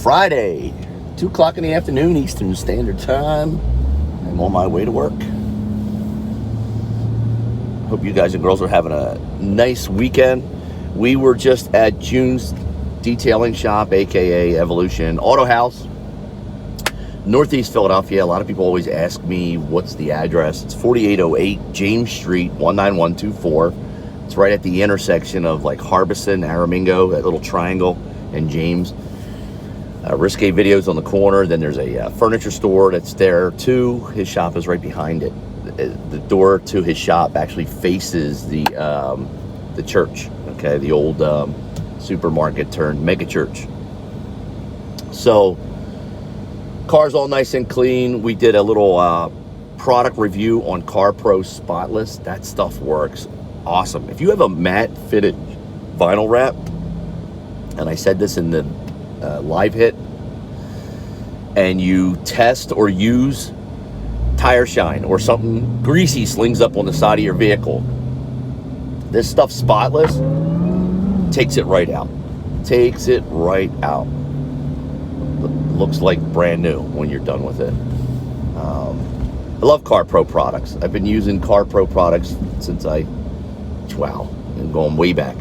Friday, 2 o'clock in the afternoon, Eastern Standard Time. I'm on my way to work. Hope you guys and girls are having a nice weekend. We were just at June's detailing shop, aka Evolution Auto House, Northeast Philadelphia. A lot of people always ask me what's the address. It's 4808 James Street, 19124. It's right at the intersection of like Harbison, Aramingo, that little triangle, and James. Risque Videos on the corner. Then there's a furniture store that's there too. His shop is right behind it. The door to his shop actually faces the church. Okay, the old supermarket turned mega church. So car's all nice and clean. We did a little product review on CarPro Spotless. That stuff works awesome. If you have a matte fitted vinyl wrap, and I said this in the live hit, and you test or use tire shine or something greasy slings up on the side of your vehicle, this stuff Spotless takes it right out. Takes it right out. Looks like brand new when you're done with it. I love CarPro products. I've been using CarPro products since and going way back,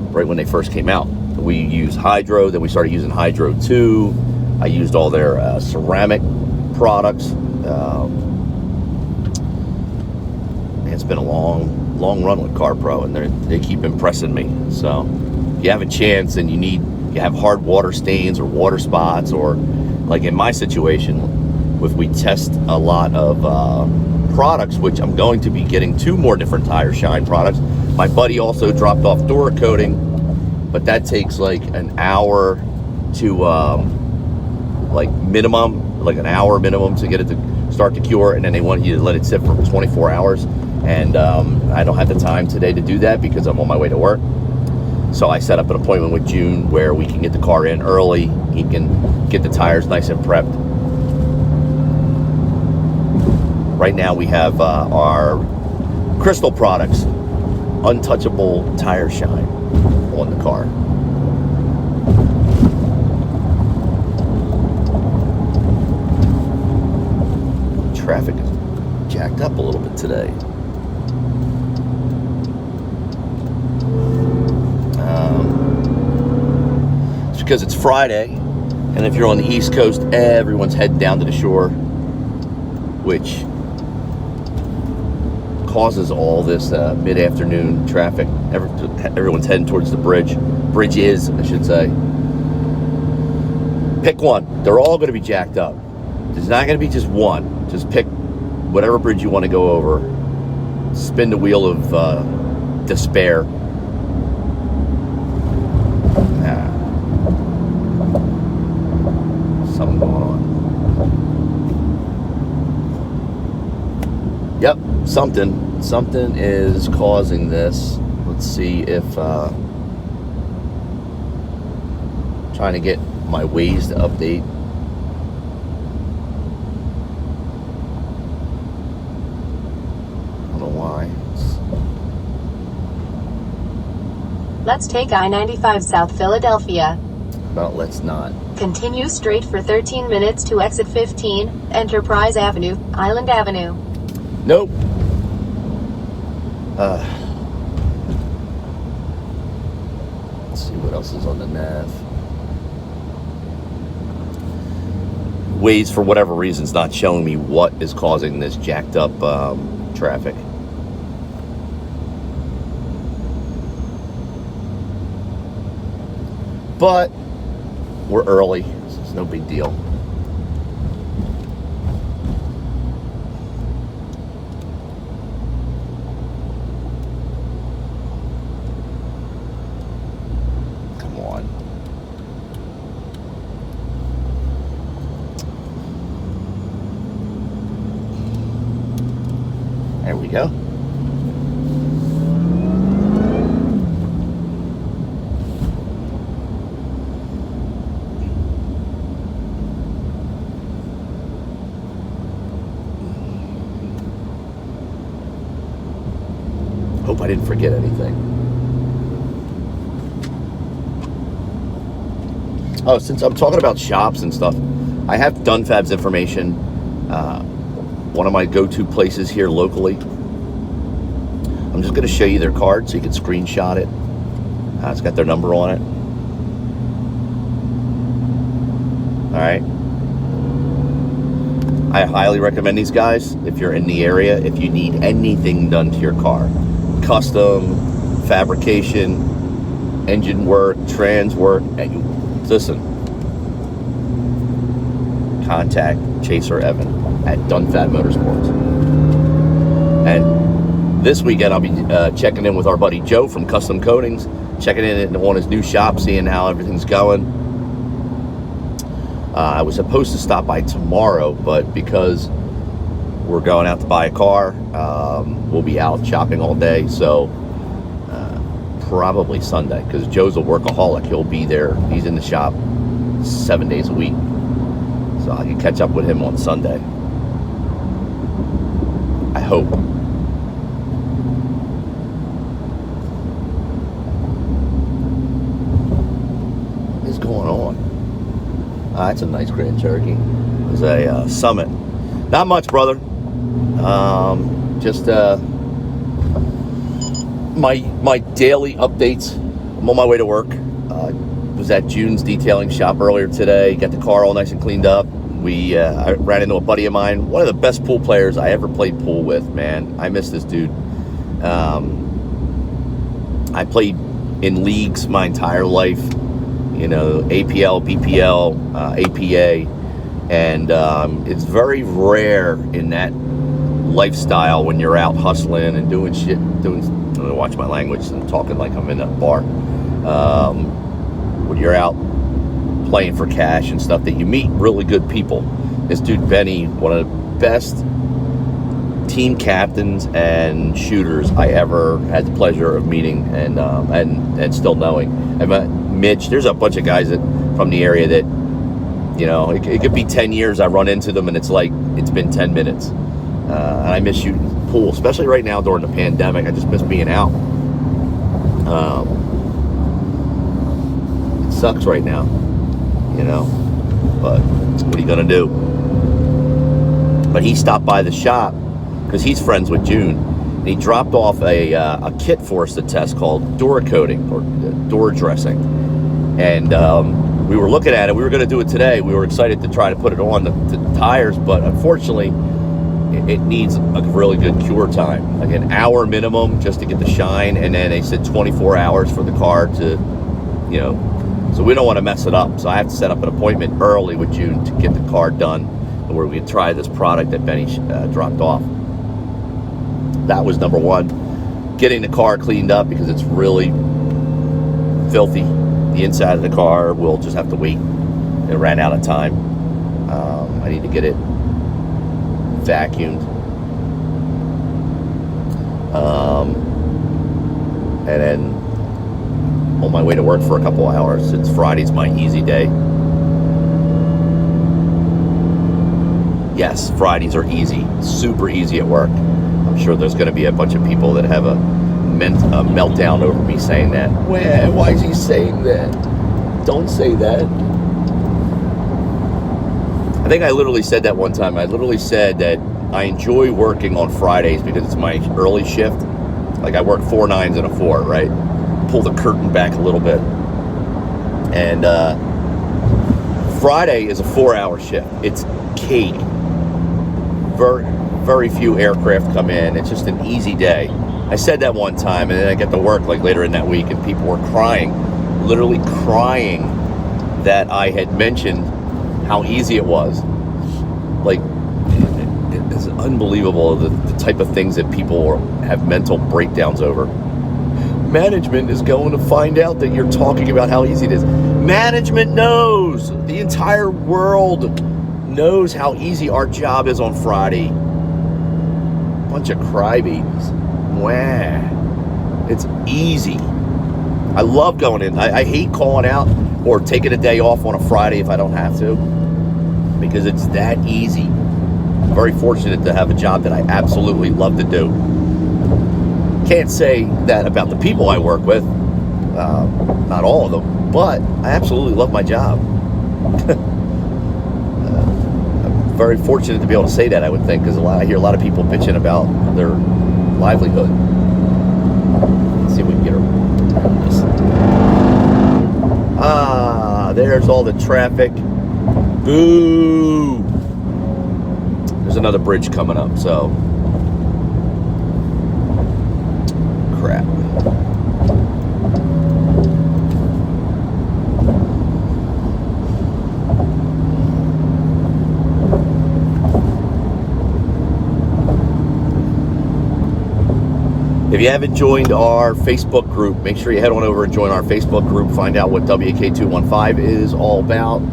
right when they first came out. We used Hydro, then we started using Hydro 2. I used all their ceramic products. It's been a long run with CarPro, and they keep impressing me. So if you have a chance and you have hard water stains or water spots, or like in my situation, if we test a lot of products, which I'm going to be getting 2 more different tire shine products. My buddy also dropped off door coating, but that takes like an hour to like an hour minimum to get it to start to cure, and then they want you to let it sit for 24 hours. And I don't have the time today to do that because I'm on my way to work. So I set up an appointment with June where we can get the car in early. He can get the tires nice and prepped. Right now we have our Crystal products, untouchable tire shine on the car. Traffic is jacked up a little bit today. It's because it's Friday, and if you're on the East Coast, everyone's heading down to the shore, which causes all this mid-afternoon traffic. Everyone's heading towards the bridges, I should say. Pick one. They're all going to be jacked up. There's not going to be just one. Just pick whatever bridge you want to go over. Spin the wheel of despair. Something going on. Yep, something is causing this. Let's see if trying to get my Waze to update. I don't know why. Let's take I-95 South Philadelphia. No, let's not. Continue straight for 13 minutes to exit 15, Enterprise Avenue, Island Avenue. Nope. Let's see what else is on the nav. Waze, for whatever reason, is not showing me what is causing this jacked up traffic. But we're early, so it's no big deal. Come on. There we go. Hope I didn't forget anything. Oh, since I'm talking about shops and stuff, I have Dunfab's information. One of my go-to places here locally. I'm just going to show you their card so you can screenshot it. It's got their number on it. All right. I highly recommend these guys if you're in the area, if you need anything done to your car. Custom, fabrication, engine work, trans work. Listen, contact Chaser Evan at Dunfab Motorsports. And this weekend I'll be checking in with our buddy Joe from Custom Coatings, checking in on his new shop, seeing how everything's going. I was supposed to stop by tomorrow, but because we're going out to buy a car, we'll be out shopping all day, so probably Sunday, because Joe's a workaholic. He'll be there. He's in the shop 7 days a week, so I can catch up with him on Sunday. I hope. What is going on? That's a nice Grand Cherokee. There's a Summit. Not much, brother. Just my daily updates. I'm on my way to work. Was at June's detailing shop earlier today. Got the car all nice and cleaned up. I ran into a buddy of mine, one of the best pool players I ever played pool with, man. I miss this dude. I played in leagues my entire life, you know, APL, BPL, APA, and it's very rare in that lifestyle when you're out hustling and doing shit, watch my language and talking like I'm in a bar. When you're out playing for cash and stuff, that you meet really good people. This dude Benny, one of the best team captains and shooters I ever had the pleasure of meeting and still knowing. I met Mitch. There's a bunch of guys from the area that, you know, it could be 10 years I run into them and it's like it's been 10 minutes. And I miss shooting pool, especially right now during the pandemic. I just miss being out. It sucks right now, you know, but what are you gonna do? But he stopped by the shop because he's friends with June, and he dropped off a kit for us to test called door coating or door dressing. And we were looking at it. We were going to do it today. We were excited to try to put it on the tires, but unfortunately, it needs a really good cure time, like an hour minimum just to get the shine, and then they said 24 hours for the car to, you know, so we don't want to mess it up. So I have to set up an appointment early with June to get the car done, where we can try this product that Benny dropped off. That was number one. Getting the car cleaned up because it's really filthy. The inside of the car will just have to wait. It ran out of time. I need to get it vacuumed. And then on my way to work for a couple hours. Since Friday's my easy day. Yes, Fridays are easy, super easy at work. I'm sure there's going to be a bunch of people that have a meltdown over me saying that. Why is he saying that? Don't say that. I think I literally said that one time. I literally said that I enjoy working on Fridays because it's my early shift. Like I work 4 9s and a 4, right? Pull the curtain back a little bit. And Friday is a 4-hour shift. It's cake. Very, very few aircraft come in. It's just an easy day. I said that one time, and then I get to work like later in that week, and people were crying, literally crying that I had mentioned how easy it was. Like, it's unbelievable the type of things that people have mental breakdowns over. Management is going to find out that you're talking about how easy it is. Management knows. The entire world knows how easy our job is on Friday. Bunch of crybabies. Wah. It's easy. I love going in. I hate calling out or taking a day off on a Friday if I don't have to, because it's that easy. I'm very fortunate to have a job that I absolutely love to do. Can't say that about the people I work with, not all of them, but I absolutely love my job. I'm very fortunate to be able to say that, I would think, because I hear a lot of people bitching about their livelihood. Let's see if we can get around this. There's all the traffic. Boo! There's another bridge coming up, so crap. If you haven't joined our Facebook group, make sure you head on over and join our Facebook group. Find out what WK215 is all about.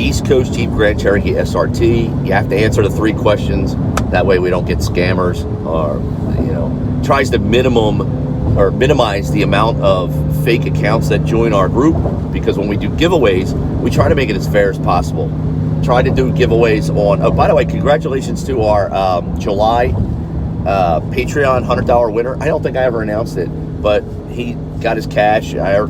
East Coast Jeep Grand Cherokee SRT. You have to answer the 3 questions. That way we don't get scammers or, tries to minimize the amount of fake accounts that join our group, because when we do giveaways, we try to make it as fair as possible. Try to do giveaways on, oh, by the way, congratulations to our July Patreon $100 winner. I don't think I ever announced it, but he got his cash. I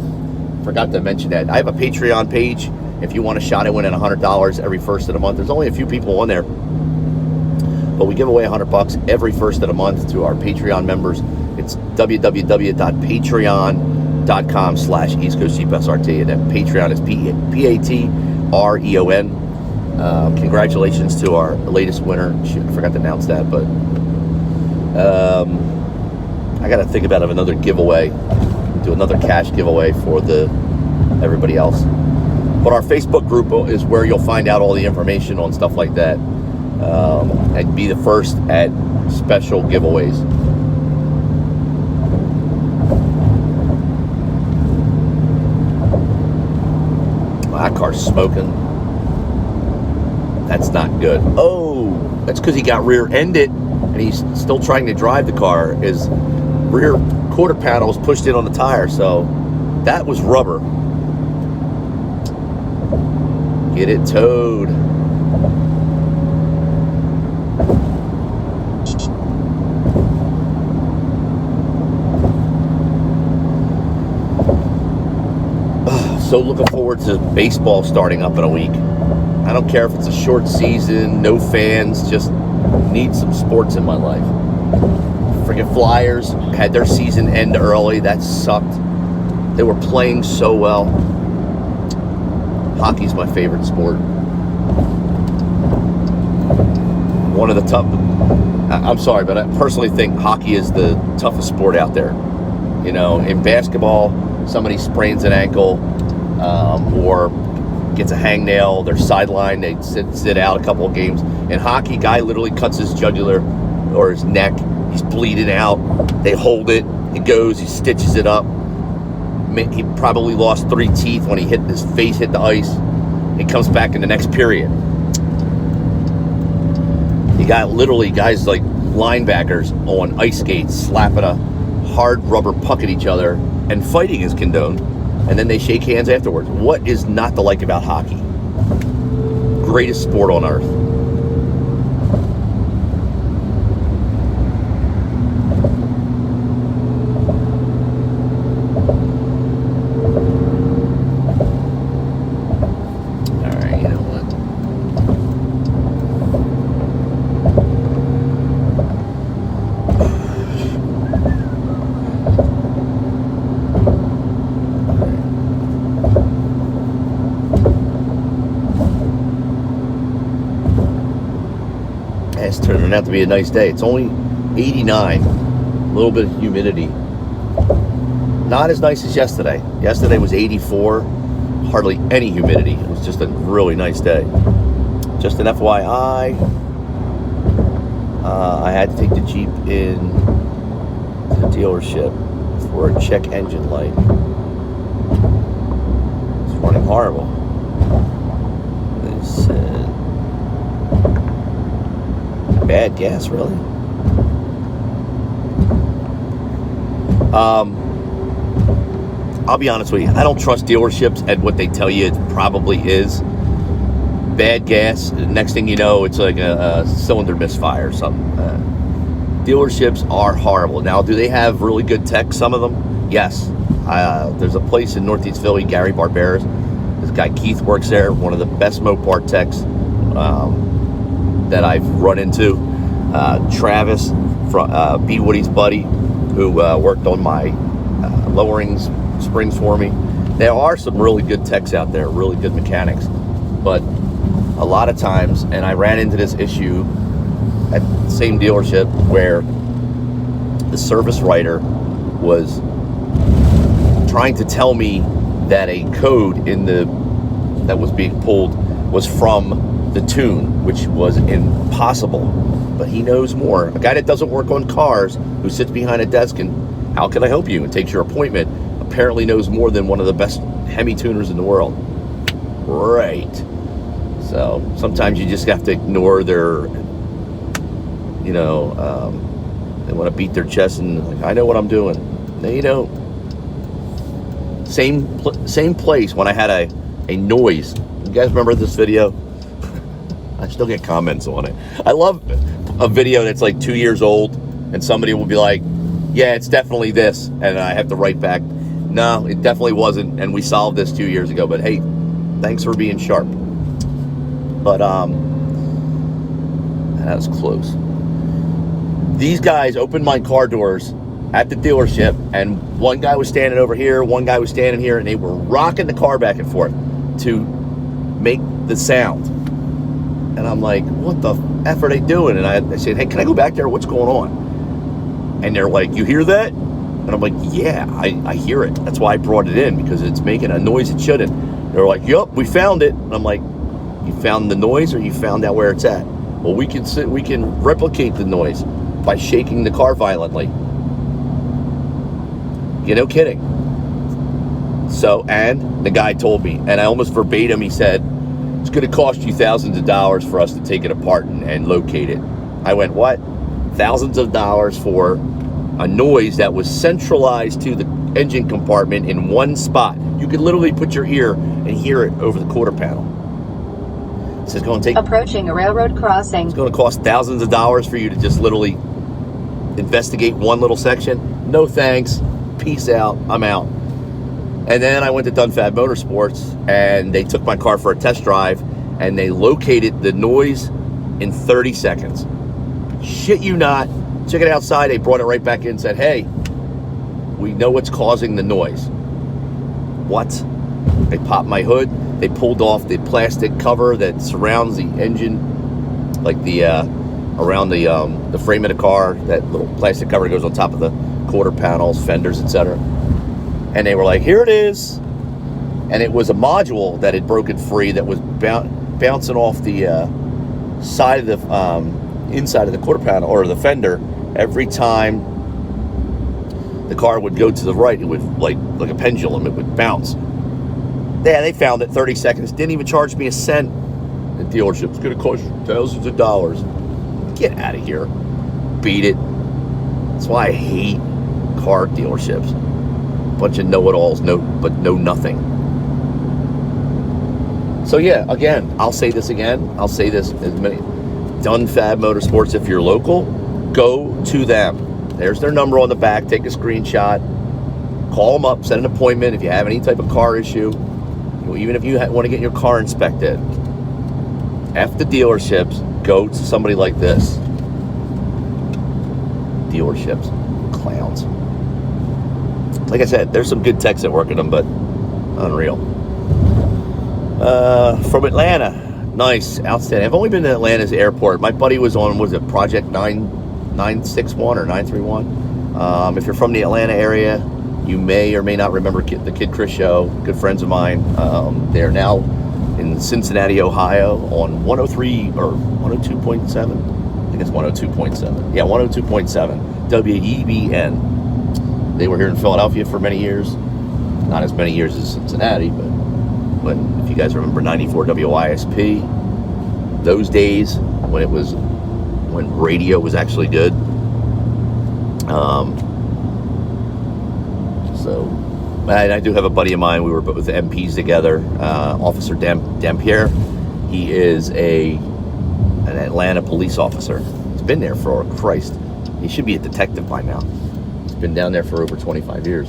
forgot to mention that. I have a Patreon page if you want a shot at winning $100 every first of the month. There's only a few people on there, but we give away $100 every first of the month to our Patreon members. It's www.patreon.com/East Coast Jeep SRT, and then Patreon is Patreon. Congratulations to our latest winner. Shoot, I forgot to announce that, but I got to think about another giveaway, do another cash giveaway for everybody else. But our Facebook group is where you'll find out all the information on stuff like that, and be the first at special giveaways. My car's smoking. That's not good. Oh, that's because he got rear-ended and he's still trying to drive the car. His rear quarter panel was pushed in on the tire, so that was rubber. Get it towed. So looking forward to baseball starting up in a week. I don't care if it's a short season, no fans, just need some sports in my life. Friggin' Flyers had their season end early. That sucked. They were playing so well. Hockey's my favorite sport. One of the I'm sorry, but I personally think hockey is the toughest sport out there. In basketball, somebody sprains an ankle, or gets a hangnail, they're sidelined, they sit out a couple of games. In hockey, guy literally cuts his jugular or his neck, he's bleeding out, they hold it, it goes, he stitches it up. He probably lost 3 teeth when his face hit the ice. He comes back in the next period. You got literally guys like linebackers on ice skates slapping a hard rubber puck at each other, and fighting is condoned. And then they shake hands afterwards. What is not to like about hockey? Greatest sport on earth. All right, you know what? It's turning out to be a nice day. It's only 89, a little bit of humidity. Not as nice as yesterday. Yesterday was 84, hardly any humidity. It was just a really nice day. Just an FYI, I had to take the Jeep in to the dealership for a check engine light. It's running horrible. They said, bad gas, really? I'll be honest with you. I don't trust dealerships and what they tell you it probably is. Bad gas. Next thing you know, it's like a cylinder misfire or something. Dealerships are horrible. Now, do they have really good tech? Some of them, yes. There's a place in Northeast Philly, Gary Barbera's. This guy Keith works there, one of the best Mopar techs that I've run into. Travis, from B. Woody's buddy, who worked on my lowering springs for me. There are some really good techs out there, really good mechanics, but a lot of times, and I ran into this issue at the same dealership where the service writer was trying to tell me that a code that was being pulled was from the tune, which was impossible. But he knows more. A guy that doesn't work on cars, who sits behind a desk and how can I help you and takes your appointment, apparently knows more than one of the best Hemi tuners in the world. Right. So sometimes you just have to ignore their, they want to beat their chest and like, I know what I'm doing. No, you don't. Same place when I had a noise. You guys remember this video? I still get comments on it. I love a video that's like 2 years old and somebody will be like, yeah, it's definitely this. And I have to write back, no, it definitely wasn't. And we solved this 2 years ago, but hey, thanks for being sharp. But that was close. These guys opened my car doors at the dealership, and one guy was standing over here, one guy was standing here, and they were rocking the car back and forth to make the sound. And I'm like, what the F are they doing? And I said, hey, can I go back there? What's going on? And they're like, you hear that? And I'm like, yeah, I hear it. That's why I brought it in, because it's making a noise it shouldn't. They're like, yup, we found it. And I'm like, you found the noise or you found out where it's at? Well, we can replicate the noise by shaking the car violently. You know, kidding. So, and the guy told me, and I almost verbatim, he said, it's going to cost you thousands of dollars for us to take it apart and locate it. I went, what? Thousands of dollars for a noise that was centralized to the engine compartment in one spot. You could literally put your ear and hear it over the quarter panel. So it's going to take... Approaching a railroad crossing. It's going to cost thousands of dollars for you to just literally investigate one little section. No thanks. Peace out. I'm out. And then I went to Dunfab Motorsports, and they took my car for a test drive, and they located the noise in 30 seconds. Shit you not. Took it outside. They brought it right back in and said, hey, we know what's causing the noise. What? They popped my hood. They pulled off the plastic cover that surrounds the engine, like the around the frame of the car. That little plastic cover that goes on top of the quarter panels, fenders, etc. And they were like, here it is. And it was a module that had broken free that was bouncing off the side of the inside of the quarter panel or the fender. Every time the car would go to the right, it would like a pendulum, it would bounce. Yeah, they found it. 30 seconds. Didn't even charge me a cent. The dealership's going to cost you thousands of dollars. Get out of here. Beat it. That's why I hate car dealerships. Bunch of know-it-alls, but know nothing. So yeah, again, I'll say this again. I'll say this as many. Dunfab Motorsports, if you're local, go to them. There's their number on the back. Take a screenshot. Call them up. Set an appointment if you have any type of car issue. Even if you want to get your car inspected. F the dealerships. Go to somebody like this. Dealerships. Clowns. Like I said, there's some good techs that work at them, but unreal. From Atlanta. Nice. Outstanding. I've only been to Atlanta's airport. My buddy was on, was it Project 961 or 931? If you're from the Atlanta area, you may or may not remember the Kid Chris show. Good friends of mine. They're now in Cincinnati, Ohio on 103 or 102.7. I think it's 102.7. Yeah, 102.7. WEBN. They were here in Philadelphia for many years. Not as many years as Cincinnati, but if you guys remember 94 WISP, those days when radio was actually good. And I do have a buddy of mine. We were both MPs together. Officer Dampierre. He is an Atlanta police officer. He's been there for Christ. He should be a detective by now. He's been down there for over 25 years.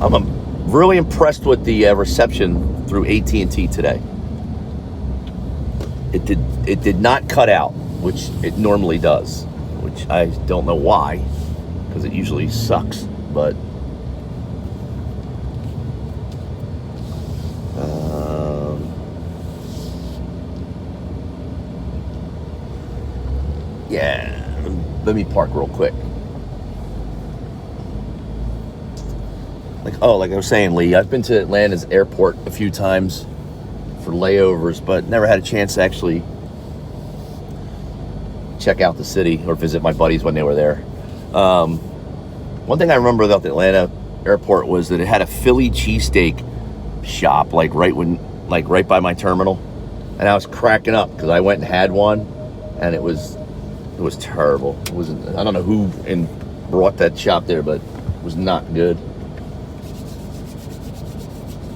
I'm really impressed with the reception through AT&T today. It did not cut out, which it normally does, which I don't know why, because it usually sucks. But yeah, let me park real quick. Like I was saying, Lee, I've been to Atlanta's airport a few times for layovers, but never had a chance to actually check out the city or visit my buddies when they were there. One thing I remember about the Atlanta airport was that it had a Philly cheesesteak shop, like right by my terminal, and I was cracking up because I went and had one, and it was terrible. It wasn't. I don't know who brought that shop there, but it was not good.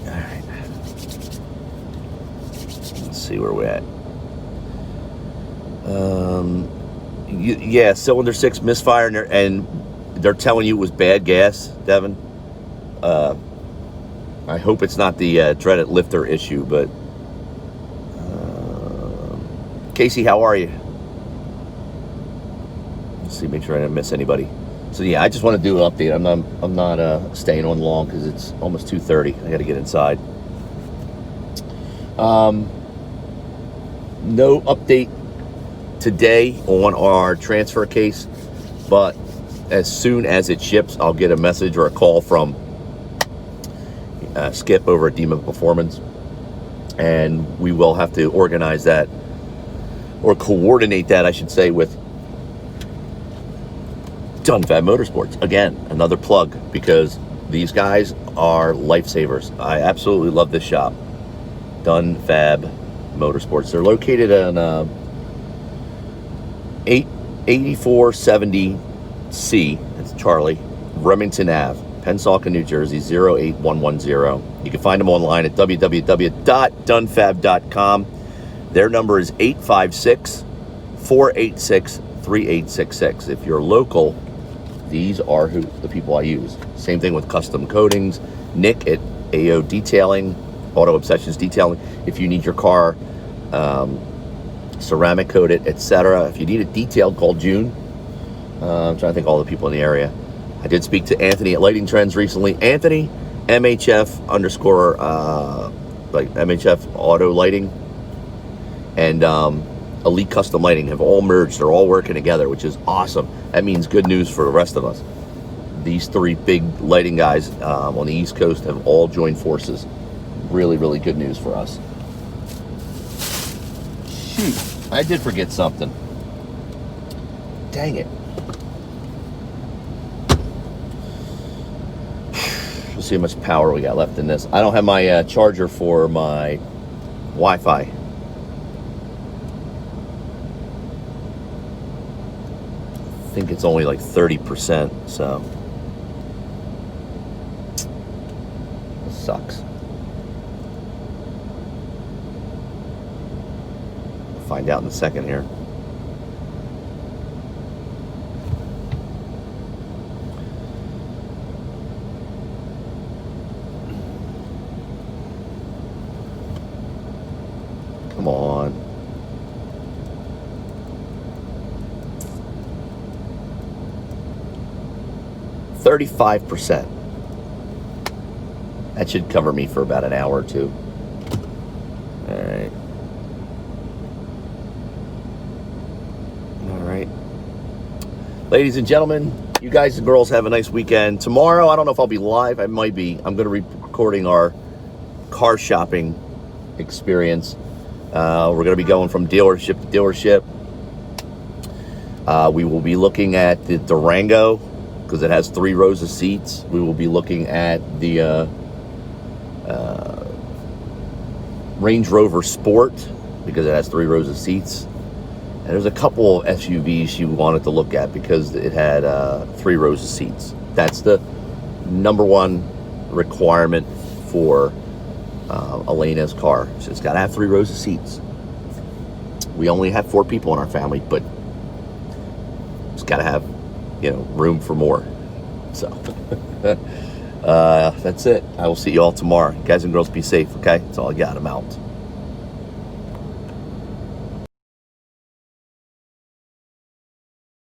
All right, let's see where we're at. Yeah, cylinder 6 misfire, and they're telling you it was bad gas, Devin. I hope it's not the dreaded lifter issue, but Casey, how are you? Let's see, make sure I didn't miss anybody. So yeah, I just want to do an update. I'm not staying on long because it's almost 2:30. I got to get inside. No update today on our transfer case, but as soon as it ships, I'll get a message or a call from Skip over at Demon Performance, and we will have to organize that, or coordinate that, I should say, with Dunfab Motorsports. Again, another plug, because these guys are lifesavers. I absolutely love this shop, Dunfab Motorsports. They're located on 8470C, that's Charlie, Remington Ave, Pensacola, New Jersey, 08110. You can find them online at www.dunfab.com. Their number is 856-486-3866. If you're local, these are the people I use. Same thing with custom coatings. Nick at AO Detailing, Auto Obsessions Detailing. If you need your car ceramic coated, etc. If you need it detailed, call June. I'm trying to think of all the people in the area. I did speak to Anthony at Lighting Trends recently. Anthony, MHF _ like MHF Auto Lighting, and Elite Custom Lighting have all merged. They're all working together, which is awesome. That means good news for the rest of us. These three big lighting guys on the East Coast have all joined forces. Really, really good news for us. Shoot, I did forget something. Dang it. We'll see how much power we got left in this. I don't have my charger for my Wi-Fi. I think it's only like 30%, so this sucks. We'll find out in a second here. Come on. %. That should cover me for about an hour or two. All right. All right. Ladies and gentlemen, you guys and girls have a nice weekend. Tomorrow, I don't know if I'll be live. I might be. I'm going to be recording our car shopping experience. We're going to be going from dealership to dealership. We will be looking at the Durango, because it has 3 rows of seats. We will be looking at the Range Rover Sport, because it has 3 rows of seats. And there's a couple of SUVs she wanted to look at because it had 3 rows of seats. That's the number one requirement for Elena's car. So it's got to have 3 rows of seats. We only have 4 people in our family, but it's got to have, room for more. So That's it. I will see you all tomorrow. Guys and girls, be safe, okay? That's all I got. I'm out.